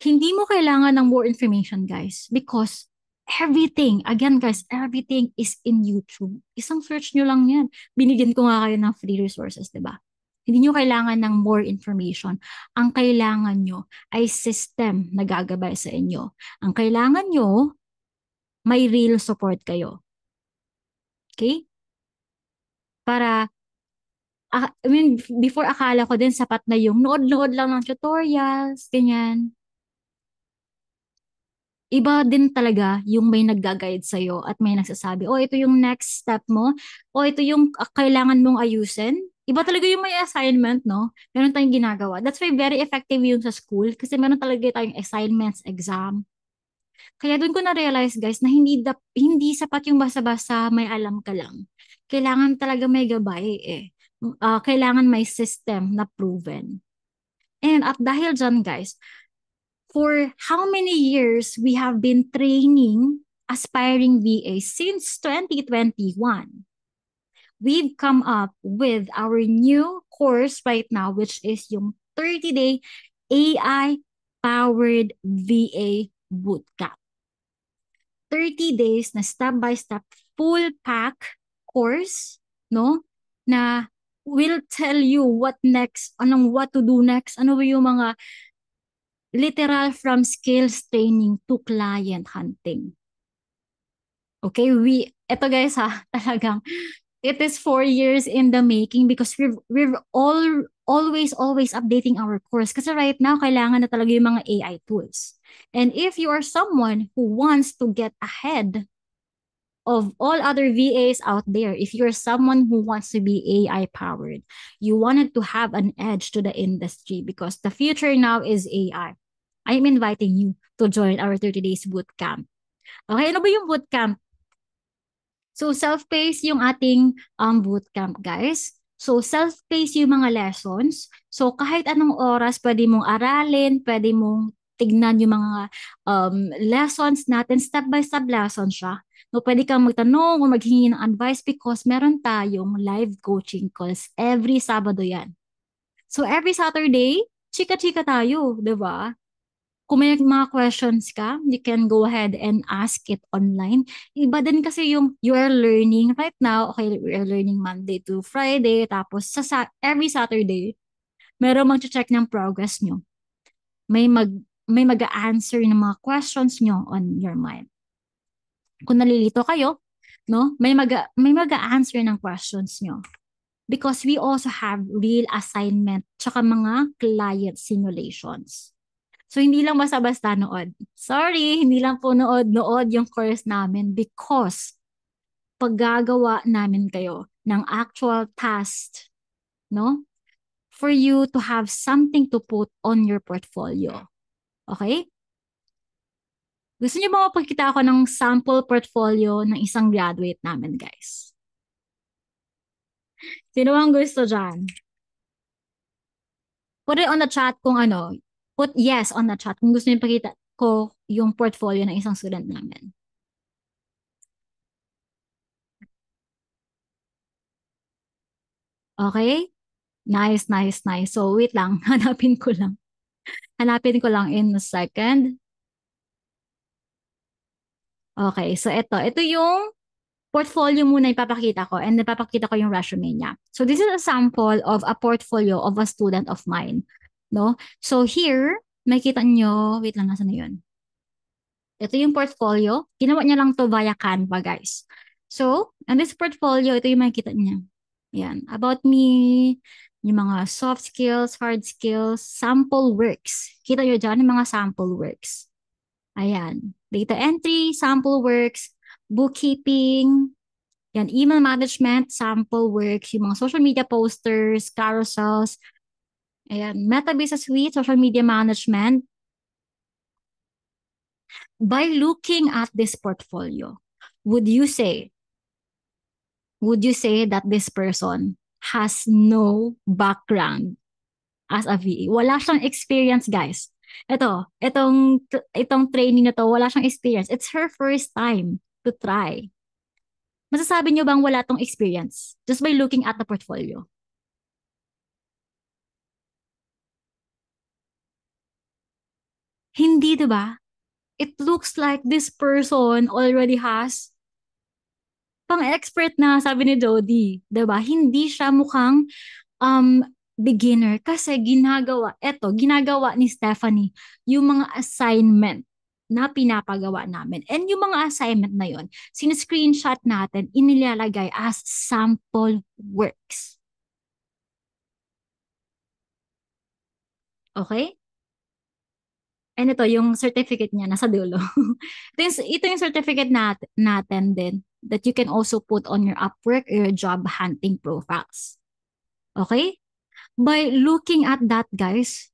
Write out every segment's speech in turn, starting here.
Hindi mo kailangan ng more information, guys, because everything, again, guys, everything is in YouTube. Isang search nyo lang yan. Binigyan ko nga kayo ng free resources, di ba? Hindi nyo kailangan ng more information. Ang kailangan nyo ay system na gagabay sa inyo. Ang kailangan nyo, may real support kayo. Okay? Para, I mean, before akala ko din sapat na yung nood-nood lang ng tutorials, ganyan. Iba din talaga yung may nagga-guide sa'yo at may nagsasabi, oh, ito yung next step mo, oh, ito yung kailangan mong ayusin. Iba talaga yung may assignment, no? Meron tayong ginagawa. That's why very effective yung sa school kasi meron talaga tayong assignments, exam. Kaya doon ko na-realize, guys, na hindi sapat yung basta-basta may alam ka lang. Kailangan talaga may gabay eh. Kailangan may system na proven. And at dahil dyan, guys, for how many years we have been training aspiring VAs since 2021. We've come up with our new course right now, which is yung 30-day AI-powered VA bootcamp. 30 days na step-by-step full pack course, no? Na will tell you what next, what to do next, ano ba yung mga literal from skills training to client hunting. Okay, ito guys ha, talagang, it is 4 years in the making because we're always updating our course. Kasi right now, kailangan na talaga yung mga AI tools. And if you are someone who wants to get ahead of all other VAs out there, if you're someone who wants to be AI powered, you wanted to have an edge to the industry because the future now is AI. I'm inviting you to join our 30 days bootcamp. Okay, ano ba yung bootcamp? So, self-paced yung ating bootcamp, guys. So, self-paced yung mga lessons. So, kahit anong oras, pwede mong aralin, pwede mong tignan yung mga lessons natin. Step-by-step lesson siya. No, pwede kang magtanong o maghingi ng advice because meron tayong live coaching calls every Sabado yan. So, every Saturday, chika-chika tayo, di ba? Kung may mga questions ka, you can go ahead and ask it online. Iba din kasi yung you are learning right now, okay, we are learning Monday to Friday, tapos every Saturday, meron mag-check ng progress nyo. May mag-a-answer ng mga questions nyo on your mind. Kung nalilito kayo, no, may mag-a-answer ng questions nyo. Because we also have real assignment tsaka mga client simulations. So, hindi lang basta-basta nood. Sorry, hindi lang po nood yung course namin because paggagawa namin kayo ng actual task, no? For you to have something to put on your portfolio. Okay? Gusto niyo ba mapagkita ako ng sample portfolio ng isang graduate namin, guys? Sino ang gusto dyan? Put it on the chat kung ano. Put yes on the chat kung gusto niyo pakita ko yung portfolio ng isang student namin. Okay? Nice, nice, nice. So, wait lang. Hanapin ko lang. Hanapin ko lang in a second. Okay, so ito. Ito yung portfolio muna ipapakita ko and napapakita ko yung resume niya. So, this is a sample of a portfolio of a student of mine. No? So, here, makita nyo, wait lang, nasa na yun? Ito yung portfolio. Ginawa niya lang to via Canva, guys. So, and this portfolio, ito yung makikita niya. Yan. About me, yung mga soft skills, hard skills, sample works. Kita nyo dyan yung mga sample works. Ayan. Data entry, sample works, bookkeeping, yan, email management, sample works, yung mga social media posters, carousels, ayan, Meta Business Suite, social media management. By looking at this portfolio, would you say that this person has no background as a VA? Wala siyang experience, guys. Itong training na to, wala siyang experience. It's her first time to try. Masasabi niyo bang wala tong experience just by looking at the portfolio? Hindi, di ba? It looks like this person already has pang-expert na, sabi ni Jody. Di ba? Hindi siya mukhang um, beginner kasi ginagawa ni Stephanie yung mga assignment na pinapagawa namin. And yung mga assignment na yon, sin-screenshot natin, inilalagay as sample works. Okay? And ito, yung certificate niya, nasa dulo. ito yung certificate natin din that you can also put on your Upwork or your job hunting profiles. Okay? By looking at that, guys,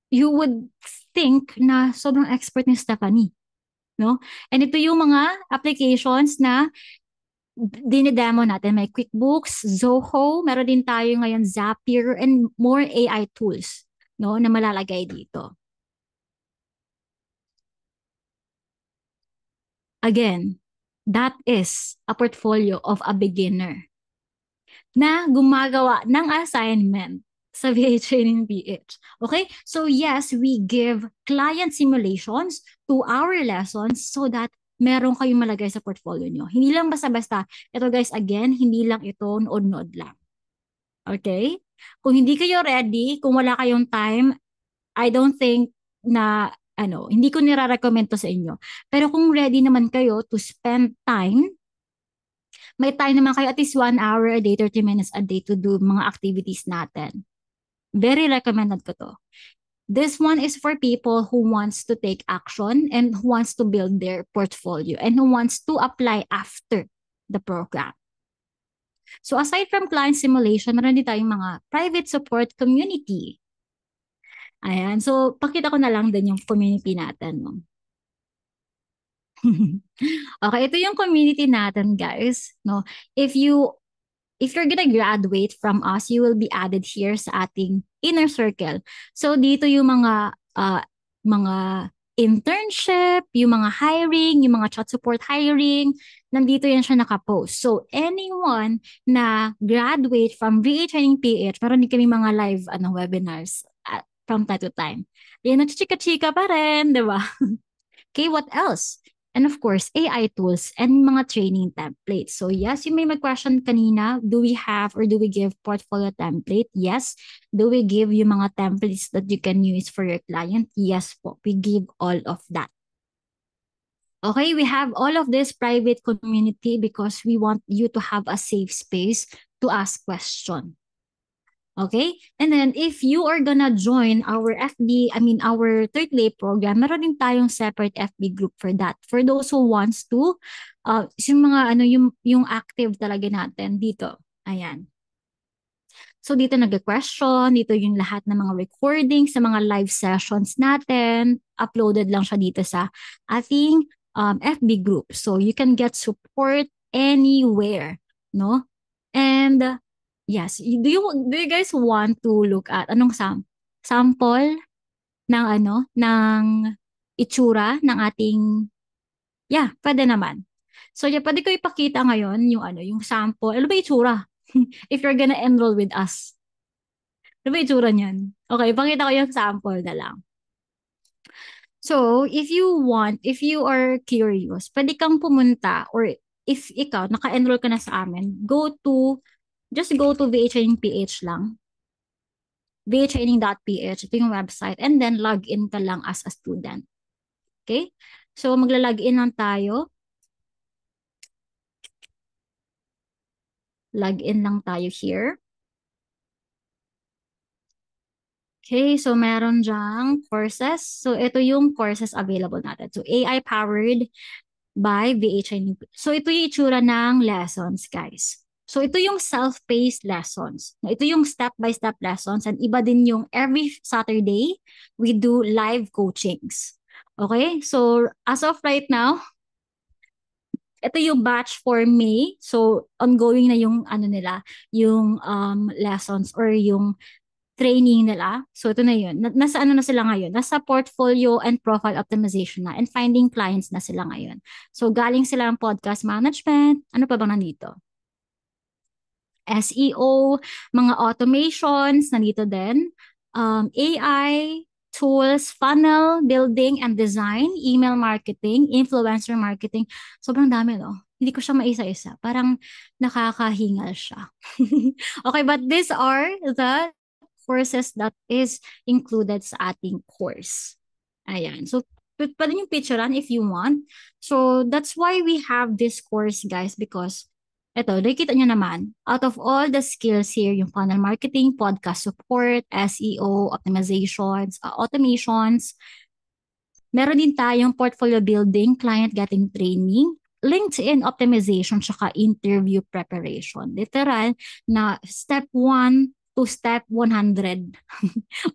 you would think na sobrang expert ni Stephanie. No? And ito yung mga applications na dinidemo natin. May QuickBooks, Zoho, meron din tayo ngayon Zapier, and more AI tools, no, na malalagay dito. Again, that is a portfolio of a beginner na gumagawa ng assignment sa VA Training PH. Okay? So yes, we give client simulations to our lessons so that meron kayong malagay sa portfolio nyo. Hindi lang basta-basta. Ito guys, again, hindi lang ito nood-nood lang. Okay? Kung hindi kayo ready, kung wala kayong time, I don't think na hindi ko nire-recommend to sa inyo. Pero kung ready naman kayo to spend time, may time naman kayo at least 1 hour a day, 30 minutes a day to do mga activities natin. Very recommended ko to. This one is for people who wants to take action and who wants to build their portfolio and who wants to apply after the program. So aside from client simulation, meron din tayong mga private support community. Ayan. So pakita ko na lang din yung community natin. No? Okay, ito yung community natin, guys. No? If you're gonna graduate from us, you will be added here sa ating inner circle. So dito yung mga internship, yung mga hiring, yung mga chat support hiring, nandito yan siya nakapost. So anyone na graduate from VA Training PH, meron din kami mga live webinars from time to time. Yan, nagchichika-chika pa rin, di ba? Okay, what else? And of course, AI tools and mga training templates. So yes, you may mag-question kanina, do we have or do we give portfolio template? Yes. Do we give you mga templates that you can use for your client? Yes po, we give all of that. Okay, we have all of this private community because we want you to have a safe space to ask questions. Okay? And then, if you are gonna join our our third day program, meron din tayong separate FB group for that. For those who wants to, yung mga, yung active talaga natin dito. Ayan. So, dito nag-question, dito yung lahat ng mga recordings sa mga live sessions natin. Uploaded lang siya dito sa ating FB group. So, you can get support anywhere, no? And, yes. Do you guys want to look at anong sample ng ng itsura ng ating pwede naman. So yeah, pwede ko ipakita ngayon yung sample. Ano ba itsura? If you're gonna enroll with us. Ano ba itsura niyan? Okay, ipakita ko yung sample na lang. So, if you are curious, pwede kang pumunta or if ikaw naka-enroll ka na sa amin, just go to VHtraining PH lang. VHtraining.ph, ito yung website. And then, log in ka lang as a student. Okay? So, magla-log in lang tayo. Log in lang tayo here. Okay, so meron dyang courses. So, ito yung courses available natin. So, AI-powered by VHtraining. So, ito yung itsura ng lessons, guys. So, ito yung self-paced lessons. Ito yung step-by-step lessons. And iba din yung every Saturday, we do live coachings. Okay? So, as of right now, ito yung batch for May. So, ongoing na yung yung lessons or yung training nila. So, ito na yun. Nasa na sila ngayon? Nasa portfolio and profile optimization na and finding clients na sila ngayon. So, galing sila ng podcast management. Ano pa bang nandito? SEO, mga automations, nandito din. AI tools, funnel building and design, email marketing, influencer marketing. Sobrang dami, no? Hindi ko siya maisa-isa. Parang nakakahingal siya. Okay, but these are the courses that is included sa ating course. Ayan. So, pwede yung picturean if you want. So, that's why we have this course, guys, because eto, nakikita nyo naman, out of all the skills here, yung funnel marketing, podcast support, SEO, optimizations, automations, meron din tayong portfolio building, client getting training, LinkedIn optimization, tsaka interview preparation. Literal na step 1 to step 100.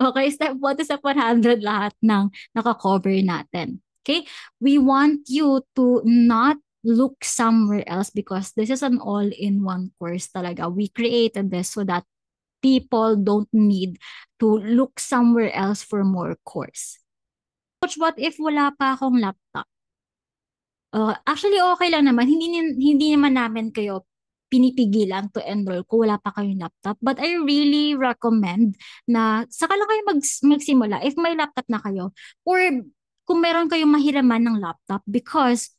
Okay, step 1 to step 100 lahat ng nakakover natin. Okay, we want you to not look somewhere else because this is an all-in-one course talaga. We created this so that people don't need to look somewhere else for more course. Coach, what if wala pa akong laptop? Actually, okay lang naman. Hindi naman namin kayo pinipigilan to enroll kung wala pa kayong laptop. But I really recommend na saka lang kayo magsimula if may laptop na kayo or kung meron kayong mahiraman ng laptop because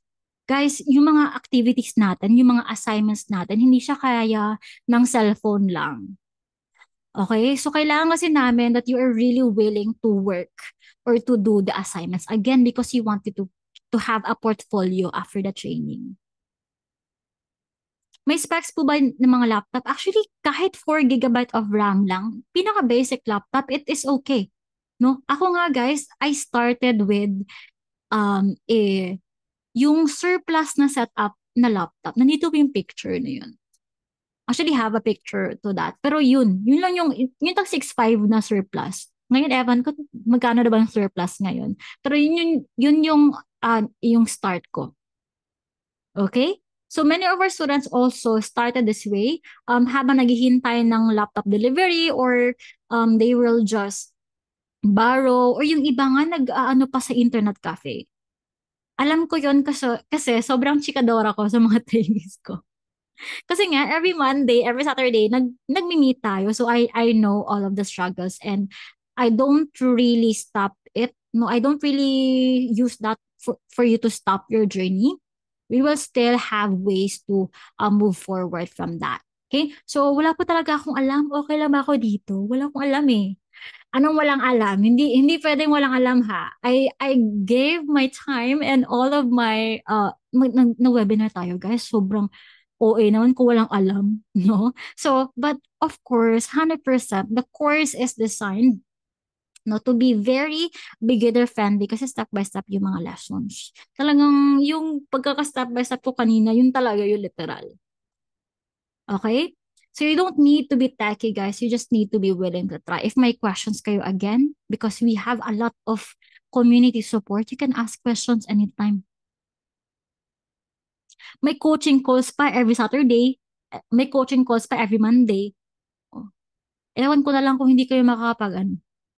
guys, yung mga activities natin, yung mga assignments natin, hindi siya kaya ng cellphone lang. Okay? So, kailangan kasi namin that you are really willing to work or to do the assignments. Again, because you wanted to have a portfolio after the training. May specs po ba ng mga laptop? Actually, kahit 4 gigabyte of RAM lang, pinaka-basic laptop, it is okay. No? Ako nga guys, I started with yung surplus na setup na laptop. Nandito po yung picture na yun. Actually, have a picture to that. Pero yun lang yung tag 6.5 na surplus. Ngayon, Evan, ko magkano na ba yung surplus ngayon? Pero yun yung start ko. Okay? So many of our students also started this way. Habang naghihintay ng laptop delivery or they will just borrow or yung iba nga nag-ano pa sa internet cafe. Alam ko yun kasi sobrang chikadora ko sa mga trainees ko. Kasi nga, every Monday, every Saturday, nagmi-meet tayo. So, I know all of the struggles and I don't really stop it. No, I don't really use that for you to stop your journey. We will still have ways to move forward from that. Okay? So, wala po talaga akong alam. Okay lang ba ako dito? Wala akong alam eh. Anong walang alam? Hindi pwedeng walang alam ha. I gave my time and all of my na-webinar tayo guys. Sobrang OA naman kung walang alam, no? So, but of course, 100%, the course is designed no to be very beginner friendly kasi step by step yung mga lessons. Talagang yung pagkaka-step by step ko kanina, yun talaga yung literal. Okay? So you don't need to be techy, guys. You just need to be willing to try. If may questions kayo again, because we have a lot of community support, you can ask questions anytime. May coaching calls pa every Saturday. May coaching calls pa every Monday. Oh. Ewan ko na lang kung hindi kayo makakapag ano.